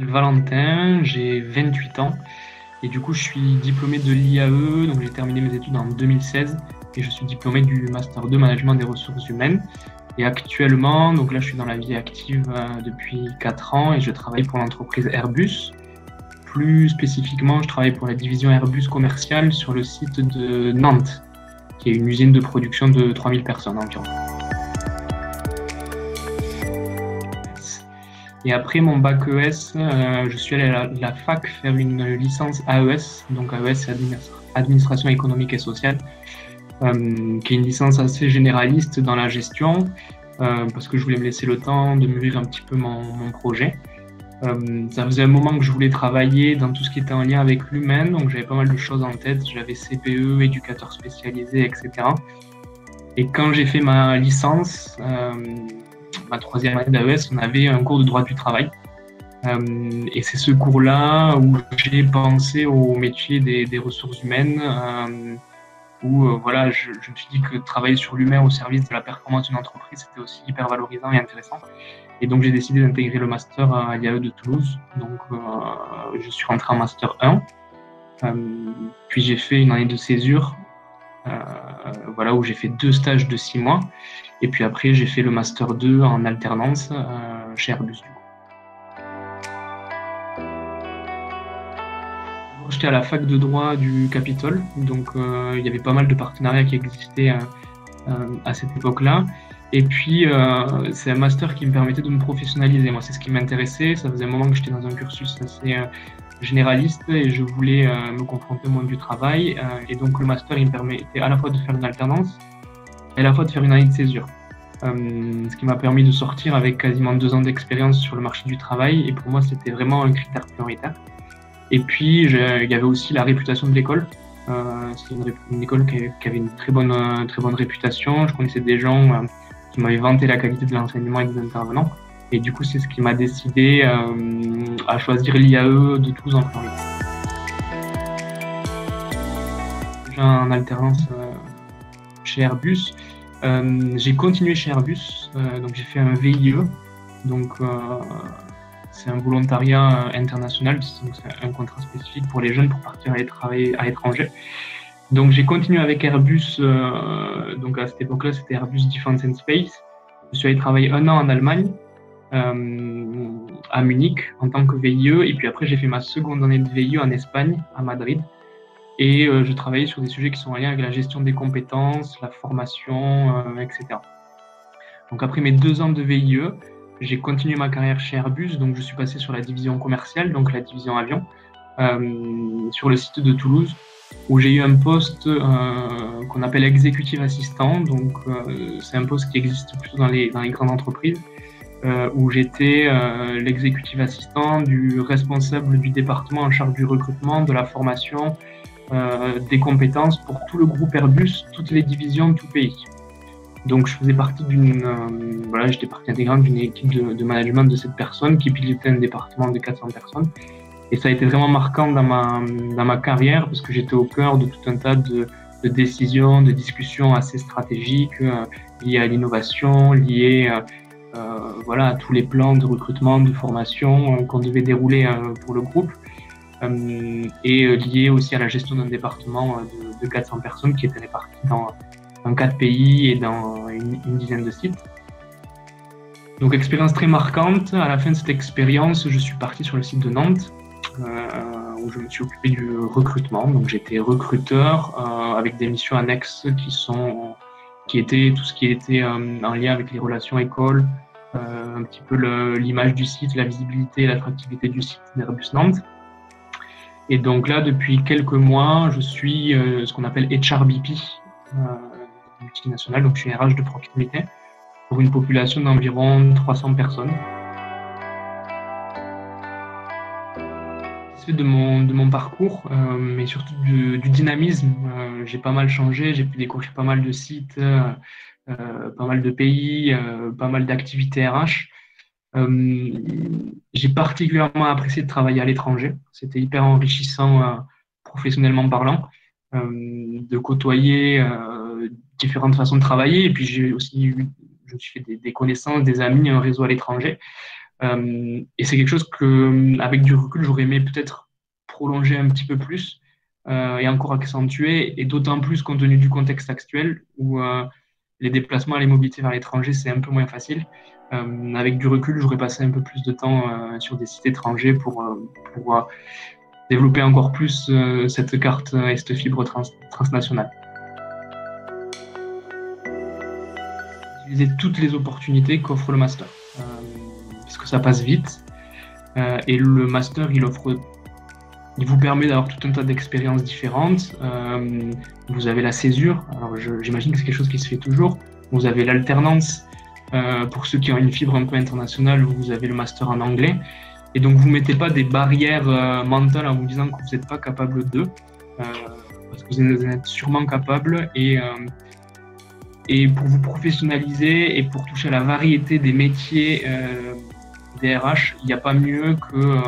Valentin, j'ai 28 ans et du coup je suis diplômé de l'IAE, donc j'ai terminé mes études en 2016 et je suis diplômé du Master 2 Management des ressources humaines. Et actuellement, donc là je suis dans la vie active depuis 4 ans et je travaille pour l'entreprise Airbus. Plus spécifiquement, je travaille pour la division Airbus commerciale sur le site de Nantes, qui est une usine de production de 3000 personnes environ. Et après mon bac ES, je suis allé à la fac faire une licence AES. Donc AES, c'est Administration économique et sociale, qui est une licence assez généraliste dans la gestion, parce que je voulais me laisser le temps de mûrir un petit peu mon projet. Ça faisait un moment que je voulais travailler dans tout ce qui était en lien avec l'humain, donc j'avais pas mal de choses en tête. J'avais CPE, éducateur spécialisé, etc. Et quand j'ai fait ma licence, ma troisième année d'AES, on avait un cours de droit du travail. Et c'est ce cours-là où j'ai pensé au métier des ressources humaines, où voilà, je me suis dit que travailler sur l'humain au service de la performance d'une entreprise, c'était aussi hyper valorisant et intéressant. Et donc j'ai décidé d'intégrer le master à l'IAE de Toulouse. Donc je suis rentré en master 1, puis j'ai fait une année de césure, voilà, où j'ai fait 2 stages de 6 mois. Et puis après, j'ai fait le Master 2 en alternance chez Airbus. Du coup. J'étais à la fac de droit du Capitole, donc il y avait pas mal de partenariats qui existaient à cette époque-là. Et puis, c'est un master qui me permettait de me professionnaliser. Moi, c'est ce qui m'intéressait. Ça faisait un moment que j'étais dans un cursus assez généraliste et je voulais me confronter au monde du travail. Et donc, le master, il me permettait à la fois de faire une alternance et à la fois de faire une année de césure. Ce qui m'a permis de sortir avec quasiment 2 ans d'expérience sur le marché du travail. Et pour moi, c'était vraiment un critère prioritaire. Et puis, il y avait aussi la réputation de l'école. C'est une école qui avait une très bonne réputation. Je connaissais des gens qui m'avaient vanté la qualité de l'enseignement et des intervenants. Et du coup, c'est ce qui m'a décidé à choisir l'IAE de Toulouse en Floride. Déjà en alternance chez Airbus. J'ai continué chez Airbus, donc j'ai fait un VIE, donc c'est un volontariat international, donc c'est un contrat spécifique pour les jeunes pour partir travailler à l'étranger. Donc j'ai continué avec Airbus, donc à cette époque-là c'était Airbus Defence and Space. Je suis allé travailler 1 an en Allemagne, à Munich en tant que VIE, et puis après j'ai fait ma seconde année de VIE en Espagne, à Madrid. Et je travaillais sur des sujets qui sont en lien avec la gestion des compétences, la formation, etc. Donc après mes 2 ans de VIE, j'ai continué ma carrière chez Airbus, donc je suis passé sur la division commerciale, donc la division avion, sur le site de Toulouse, où j'ai eu un poste qu'on appelle executive assistant. Donc c'est un poste qui existe plutôt dans les grandes entreprises, où j'étais l'executive assistant du responsable du département en charge du recrutement, de la formation, des compétences pour tout le groupe Airbus, toutes les divisions, tout pays. Donc je faisais partie voilà, j'étais partie intégrante d'une équipe de management de 7 personnes qui pilotait un département de 400 personnes. Et ça a été vraiment marquant dans ma carrière parce que j'étais au cœur de tout un tas de décisions, de discussions assez stratégiques liées à l'innovation, liées voilà, à tous les plans de recrutement, de formation qu'on devait dérouler pour le groupe. Et lié aussi à la gestion d'un département de 400 personnes qui étaient réparties dans 4 pays et dans une dizaine de sites. Donc expérience très marquante. À la fin de cette expérience, je suis parti sur le site de Nantes, où je me suis occupé du recrutement. Donc j'étais recruteur avec des missions annexes qui étaient tout ce qui était en lien avec les relations écoles, un petit peu l'image du site, la visibilité et l'attractivité du site d'Airbus Nantes. Et donc là, depuis quelques mois, je suis ce qu'on appelle HRBP, multinationale, donc je suis RH de proximité, pour une population d'environ 300 personnes. C'est de mon parcours, mais surtout du dynamisme. J'ai pas mal changé, j'ai pu découvrir pas mal de sites, pas mal de pays, pas mal d'activités RH. J'ai particulièrement apprécié de travailler à l'étranger. C'était hyper enrichissant professionnellement parlant, de côtoyer différentes façons de travailler. Et puis je me suis fait des connaissances, des amis, un réseau à l'étranger. Et c'est quelque chose que, avec du recul, j'aurais aimé peut-être prolonger un petit peu plus et encore accentuer, et d'autant plus compte tenu du contexte actuel où les déplacements et les mobilités vers l'étranger, c'est un peu moins facile. Avec du recul, j'aurais passé un peu plus de temps sur des sites étrangers pour développer encore plus cette carte et cette fibre transnationale. Utiliser toutes les opportunités qu'offre le master, parce que ça passe vite. Et le master, il vous permet d'avoir tout un tas d'expériences différentes. Vous avez la césure, alors j'imagine que c'est quelque chose qui se fait toujours. Vous avez l'alternance, pour ceux qui ont une fibre un peu internationale, vous avez le master en anglais. Et donc, vous ne mettez pas des barrières mentales en vous disant que vous n'êtes pas capable d'eux, parce que vous en êtes sûrement capable. Et pour vous professionnaliser et pour toucher à la variété des métiers des RH, il n'y a pas mieux que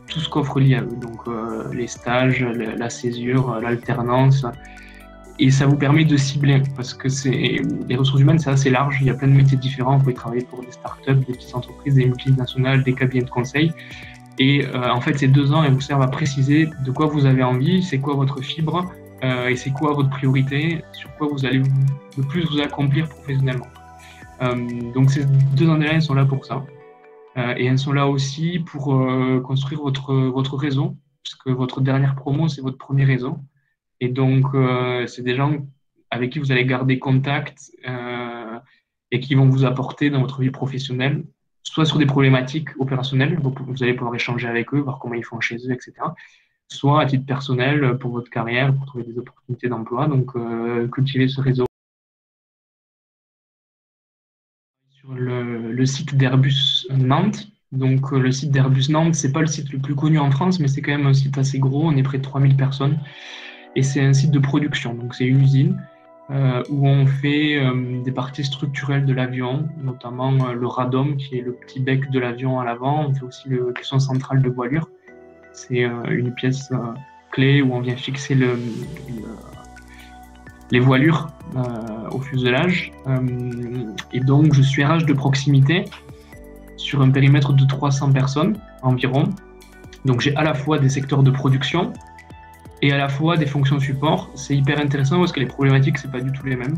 tout ce qu'offre l'IAE. Donc, les stages, la césure, l'alternance. Et ça vous permet de cibler, parce que les ressources humaines, c'est assez large. Il y a plein de métiers différents. Vous pouvez travailler pour des startups, des petites entreprises, des multinationales, des cabinets de conseil. Et en fait, ces 2 ans, elles vous servent à préciser de quoi vous avez envie, c'est quoi votre fibre, et c'est quoi votre priorité, sur quoi vous allez le plus vous accomplir professionnellement. Donc ces 2 années-là, elles sont là pour ça. Et elles sont là aussi pour construire votre réseau, parce que votre dernière promo, c'est votre premier réseau. Et donc, c'est des gens avec qui vous allez garder contact et qui vont vous apporter dans votre vie professionnelle, soit sur des problématiques opérationnelles, vous allez pouvoir échanger avec eux, voir comment ils font chez eux, etc. Soit à titre personnel, pour votre carrière, pour trouver des opportunités d'emploi. Donc, cultiver ce réseau. Sur le site d'Airbus Nantes. Donc, le site d'Airbus Nantes, c'est pas le site le plus connu en France, mais c'est quand même un site assez gros. On est près de 3000 personnes. Et c'est un site de production, donc c'est une usine où on fait des parties structurelles de l'avion, notamment le radome, qui est le petit bec de l'avion à l'avant. On fait aussi le caisson central de voilure. C'est une pièce clé où on vient fixer les voilures au fuselage. Et donc, je suis RH de proximité sur un périmètre de 300 personnes environ. Donc, j'ai à la fois des secteurs de production et à la fois des fonctions support. C'est hyper intéressant parce que les problématiques, c'est pas du tout les mêmes.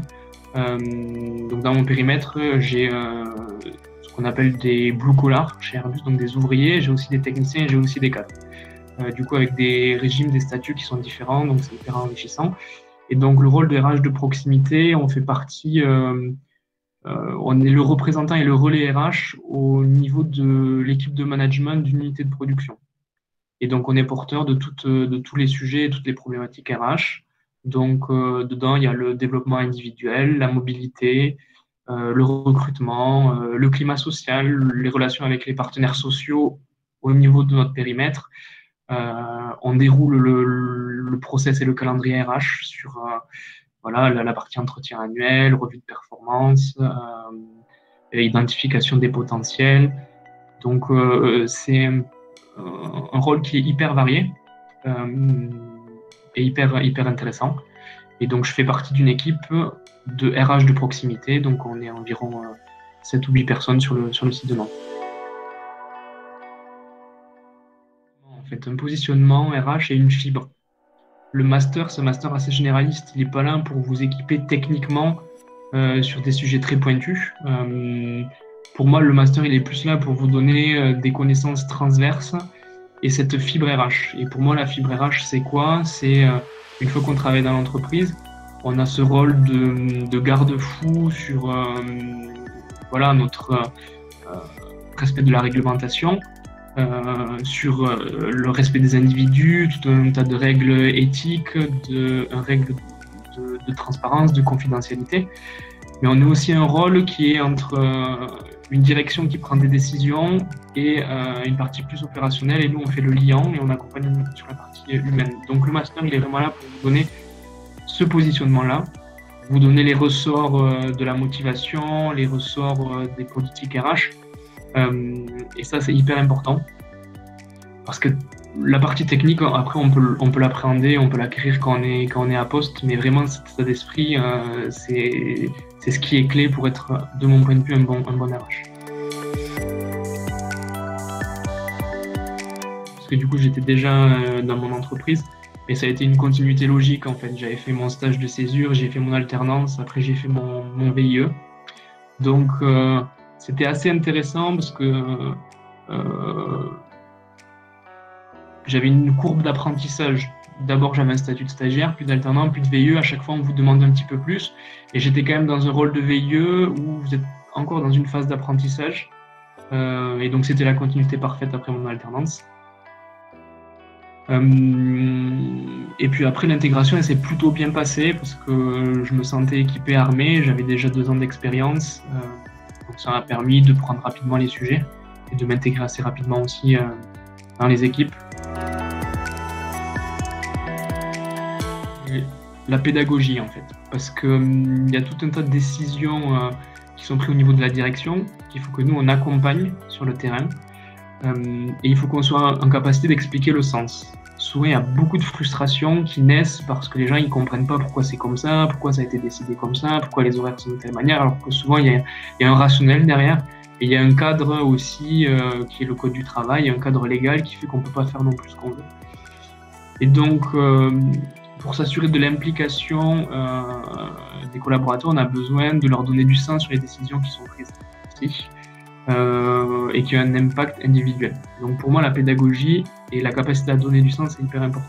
Donc dans mon périmètre, j'ai ce qu'on appelle des blue collars chez Airbus, donc des ouvriers. J'ai aussi des techniciens, j'ai aussi des cadres. Du coup, avec des régimes, des statuts qui sont différents, donc c'est hyper enrichissant. Et donc le rôle de RH de proximité, on fait partie, on est le représentant et le relais RH au niveau de l'équipe de management d'une unité de production. Et donc, on est porteur de tous les sujets et toutes les problématiques RH. Donc, dedans, il y a le développement individuel, la mobilité, le recrutement, le climat social, les relations avec les partenaires sociaux au niveau de notre périmètre. On déroule le process et le calendrier RH sur voilà, la partie entretien annuel, revue de performance, identification des potentiels. Donc, c'est un rôle qui est hyper varié et hyper intéressant. Et donc, je fais partie d'une équipe de RH de proximité. Donc, on est environ 7 ou 8 personnes sur le site de Nantes. En fait, un positionnement RH et une fibre. Le master, c'est un master assez généraliste. Il n'est pas là pour vous équiper techniquement sur des sujets très pointus. Pour moi, le master, il est plus là pour vous donner des connaissances transverses et cette fibre RH. Et pour moi, la fibre RH, c'est quoi? C'est une fois qu'on travaille dans l'entreprise, on a ce rôle de garde-fou sur voilà, notre respect de la réglementation, sur le respect des individus, tout un tas de règles éthiques, de règles de transparence, de confidentialité. Mais on a aussi un rôle qui est entre une direction qui prend des décisions et une partie plus opérationnelle. Et nous, on fait le lien et on accompagne sur la partie humaine. Donc le master, il est vraiment là pour vous donner ce positionnement-là, vous donner les ressorts de la motivation, les ressorts des politiques RH. Et ça, c'est hyper important. Parce que la partie technique, après, on peut l'appréhender, on peut l'acquérir quand on est à poste, mais vraiment, cet état d'esprit, c'est ce qui est clé pour être, de mon point de vue, un bon RH. que du coup j'étais déjà dans mon entreprise, mais ça a été une continuité logique en fait. J'avais fait mon stage de césure, j'ai fait mon alternance, après j'ai fait mon VIE. Donc c'était assez intéressant parce que j'avais une courbe d'apprentissage. D'abord, j'avais un statut de stagiaire, puis d'alternant, puis de VIE. À chaque fois, on vous demande un petit peu plus. Et j'étais quand même dans un rôle de VIE où vous êtes encore dans une phase d'apprentissage. Et donc, c'était la continuité parfaite après mon alternance. Et puis après, l'intégration, elle s'est plutôt bien passée parce que je me sentais équipé, armé. J'avais déjà 2 ans d'expérience. Donc, ça m'a permis de prendre rapidement les sujets et de m'intégrer assez rapidement aussi dans les équipes. La pédagogie en fait, parce qu'il y a tout un tas de décisions qui sont prises au niveau de la direction, qu'il faut que nous on accompagne sur le terrain, et il faut qu'on soit en capacité d'expliquer le sens. Souvent il y a beaucoup de frustrations qui naissent parce que les gens ils comprennent pas pourquoi c'est comme ça, pourquoi ça a été décidé comme ça, pourquoi les horaires sont de telle manière, alors que souvent il y a un rationnel derrière, et il y a un cadre aussi qui est le code du travail, un cadre légal qui fait qu'on peut pas faire non plus ce qu'on veut. Et donc pour s'assurer de l'implication des collaborateurs, on a besoin de leur donner du sens sur les décisions qui sont prises ici, et qui ont un impact individuel. Donc pour moi, la pédagogie et la capacité à donner du sens, c'est hyper important.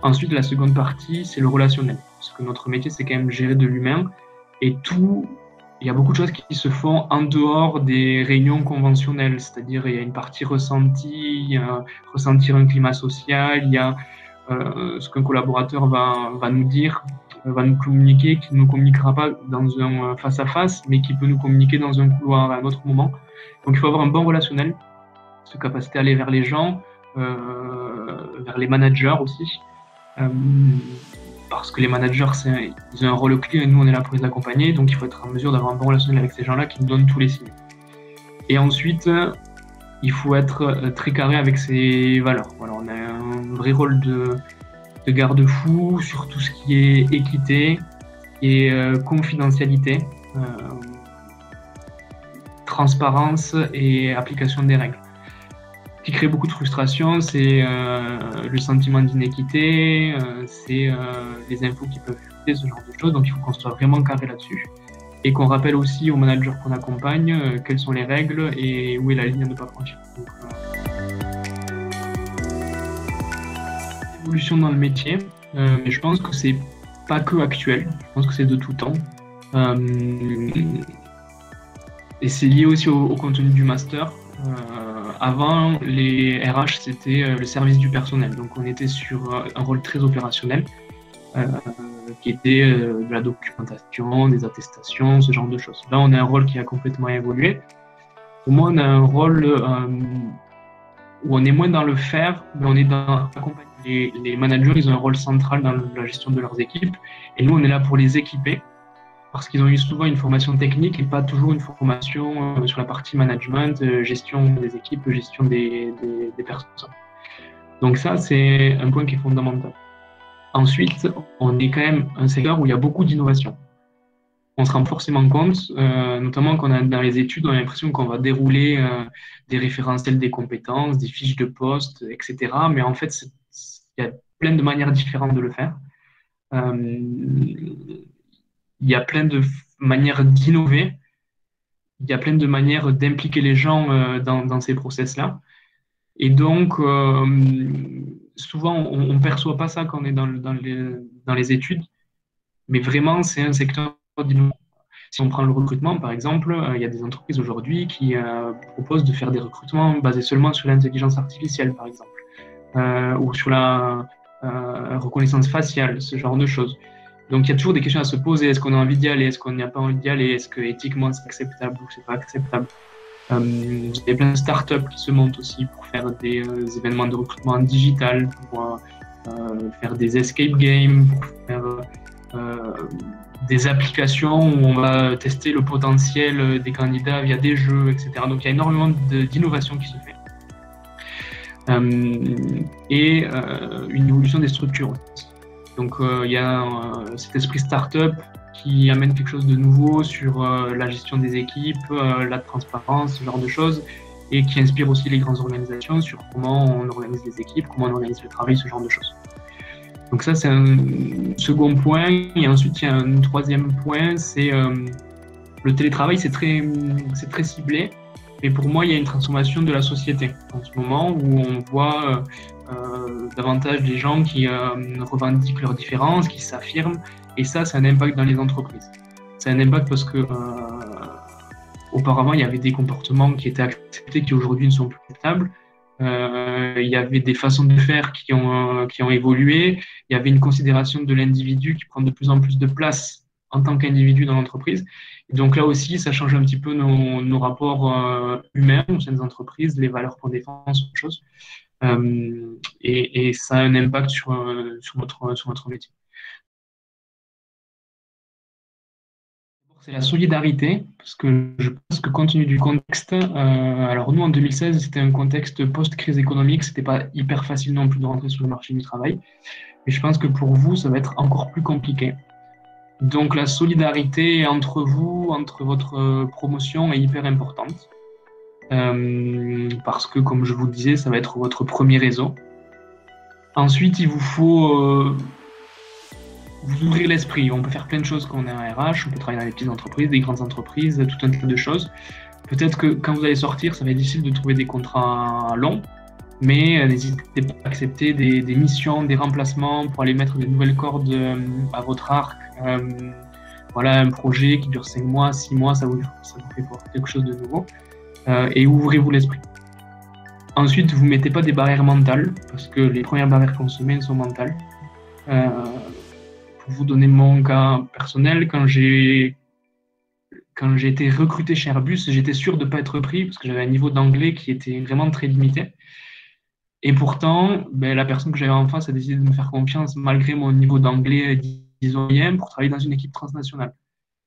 Ensuite, la seconde partie, c'est le relationnel. Parce que notre métier, c'est quand même gérer de l'humain. Et il y a beaucoup de choses qui se font en dehors des réunions conventionnelles. C'est-à-dire, il y a une partie ressentie, ressentir un climat social, il y a ce qu'un collaborateur va nous dire, va nous communiquer, qui ne nous communiquera pas dans un face-à-face, mais qui peut nous communiquer dans un couloir à un autre moment. Donc il faut avoir un bon relationnel, cette capacité à aller vers les gens, vers les managers aussi, parce que les managers, ils ont un rôle clé et nous on est là pour les accompagner, donc il faut être en mesure d'avoir un bon relationnel avec ces gens-là qui nous donnent tous les signes. Et ensuite, il faut être très carré avec ses valeurs. Voilà, on a un vrai rôle de garde-fou sur tout ce qui est équité et confidentialité, transparence et application des règles. Ce qui crée beaucoup de frustration, c'est le sentiment d'inéquité, c'est les infos qui peuvent fuiter, ce genre de choses. Donc il faut qu'on soit vraiment carré là-dessus. Et qu'on rappelle aussi aux managers qu'on accompagne quelles sont les règles et où est la ligne à ne pas franchir. Donc, évolution dans le métier, mais je pense que c'est pas que actuel, je pense que c'est de tout temps. Et c'est lié aussi au contenu du master. Avant, les RH, c'était le service du personnel, donc on était sur un rôle très opérationnel. Qui était de la documentation, des attestations, ce genre de choses. Là, on a un rôle qui a complètement évolué. Pour moi, on a un rôle où on est moins dans le faire, mais on est dans l'accompagner. Les managers, ils ont un rôle central dans la gestion de leurs équipes, et nous, on est là pour les équiper, parce qu'ils ont eu souvent une formation technique et pas toujours une formation sur la partie management, gestion des équipes, gestion des personnes. Donc ça, c'est un point qui est fondamental. Ensuite, on est quand même un secteur où il y a beaucoup d'innovation. On se rend forcément compte, notamment quand on est dans les études, on a l'impression qu'on va dérouler des référentiels des compétences, des fiches de poste, etc. Mais en fait, il y a plein de manières différentes de le faire. Il y a plein de manières d'innover. Il y a plein de manières d'impliquer les gens dans ces process-là. Et donc, souvent, on ne perçoit pas ça quand on est dans les études, mais vraiment, c'est un secteur d'innovation. Si on prend le recrutement, par exemple, il y a des entreprises aujourd'hui qui proposent de faire des recrutements basés seulement sur l'intelligence artificielle, par exemple, ou sur la reconnaissance faciale, ce genre de choses. Donc, il y a toujours des questions à se poser. Est-ce qu'on a envie d'y aller? Est-ce qu'on n'y a pas envie d'y aller? Est-ce que éthiquement, c'est acceptable ou c'est pas acceptable? Il y a plein de startups qui se montent aussi pour faire des événements de recrutement en digital, pour faire des escape games, pour faire des applications où on va tester le potentiel des candidats via des jeux, etc. Donc il y a énormément d'innovation qui se fait. Et une évolution des structures. Donc il y a cet esprit startup qui amène quelque chose de nouveau sur la gestion des équipes, la transparence, ce genre de choses. et qui inspire aussi les grandes organisations sur comment on organise les équipes, comment on organise le travail, ce genre de choses. Donc ça, c'est un second point. Et ensuite, il y a un troisième point, c'est le télétravail, c'est très ciblé. Mais pour moi, il y a une transformation de la société en ce moment où on voit davantage des gens qui revendiquent leurs différences, qui s'affirment. Et ça a un impact dans les entreprises. C'est un impact parce que auparavant, il y avait des comportements qui étaient acceptés qui aujourd'hui ne sont plus acceptables. Il y avait des façons de faire qui ont évolué. Il y avait une considération de l'individu qui prend de plus en plus de place en tant qu'individu dans l'entreprise. Et donc là aussi, ça change un petit peu nos rapports humains au sein des entreprises, les valeurs qu'on défend, ce genre de choses. Et ça a un impact sur notre métier. C'est la solidarité, parce que je pense que compte tenu du contexte, alors nous en 2016, c'était un contexte post-crise économique, c'était pas hyper facile non plus de rentrer sur le marché du travail. Et je pense que pour vous, ça va être encore plus compliqué. Donc la solidarité entre vous, entre votre promotion est hyper importante. Parce que, comme je vous le disais, ça va être votre premier réseau. Ensuite, il vous faut vous ouvrir l'esprit. On peut faire plein de choses quand on est en RH, on peut travailler dans les petites entreprises, des grandes entreprises, tout un tas de choses. Peut-être que quand vous allez sortir, ça va être difficile de trouver des contrats longs, mais n'hésitez pas à accepter des missions, des remplacements pour aller mettre des nouvelles cordes à votre arc. Voilà, un projet qui dure 5 mois, 6 mois, ça vous fait voir quelque chose de nouveau. Et ouvrez-vous l'esprit. Ensuite, vous ne mettez pas des barrières mentales, parce que les premières barrières qu'on se met sont mentales. Pour vous donner mon cas personnel, quand j'ai été recruté chez Airbus, j'étais sûr de ne pas être pris, parce que j'avais un niveau d'anglais qui était vraiment très limité. Et pourtant, la personne que j'avais en face a décidé de me faire confiance, malgré mon niveau d'anglais, disons, pour travailler dans une équipe transnationale.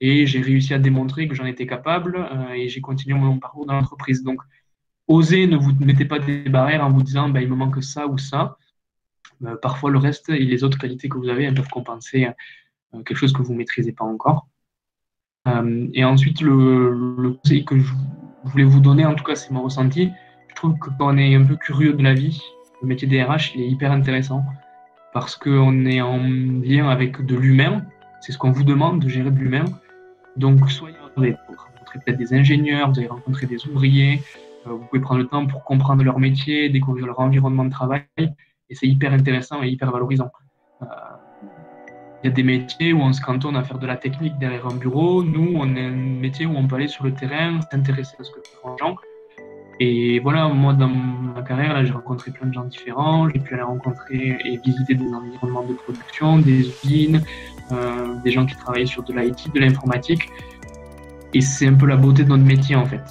Et j'ai réussi à démontrer que j'en étais capable et j'ai continué mon parcours dans l'entreprise. Donc, osez, ne vous mettez pas des barrières en vous disant il me manque ça ou ça. Parfois, le reste et les autres qualités que vous avez, elles peuvent compenser quelque chose que vous ne maîtrisez pas encore. Et ensuite, le conseil que je voulais vous donner, en tout cas, c'est mon ressenti. Je trouve que quand on est un peu curieux de la vie, le métier des RH, il est hyper intéressant parce qu'on est en lien avec de l'humain. C'est ce qu'on vous demande, de gérer de l'humain. Donc, soyez vous allez rencontrer peut-être des ingénieurs, vous allez rencontrer des ouvriers, vous pouvez prendre le temps pour comprendre leur métier, découvrir leur environnement de travail, et c'est hyper intéressant et hyper valorisant. Il y a des métiers où on se cantonne à faire de la technique derrière un bureau. Nous, on est un métier où on peut aller sur le terrain, s'intéresser à ce que font les gens. Et voilà, moi, dans ma carrière, là, j'ai rencontré plein de gens différents. J'ai pu aller rencontrer et visiter des environnements de production, des usines, des gens qui travaillent sur de l'IT, de l'informatique. Et c'est un peu la beauté de notre métier, en fait.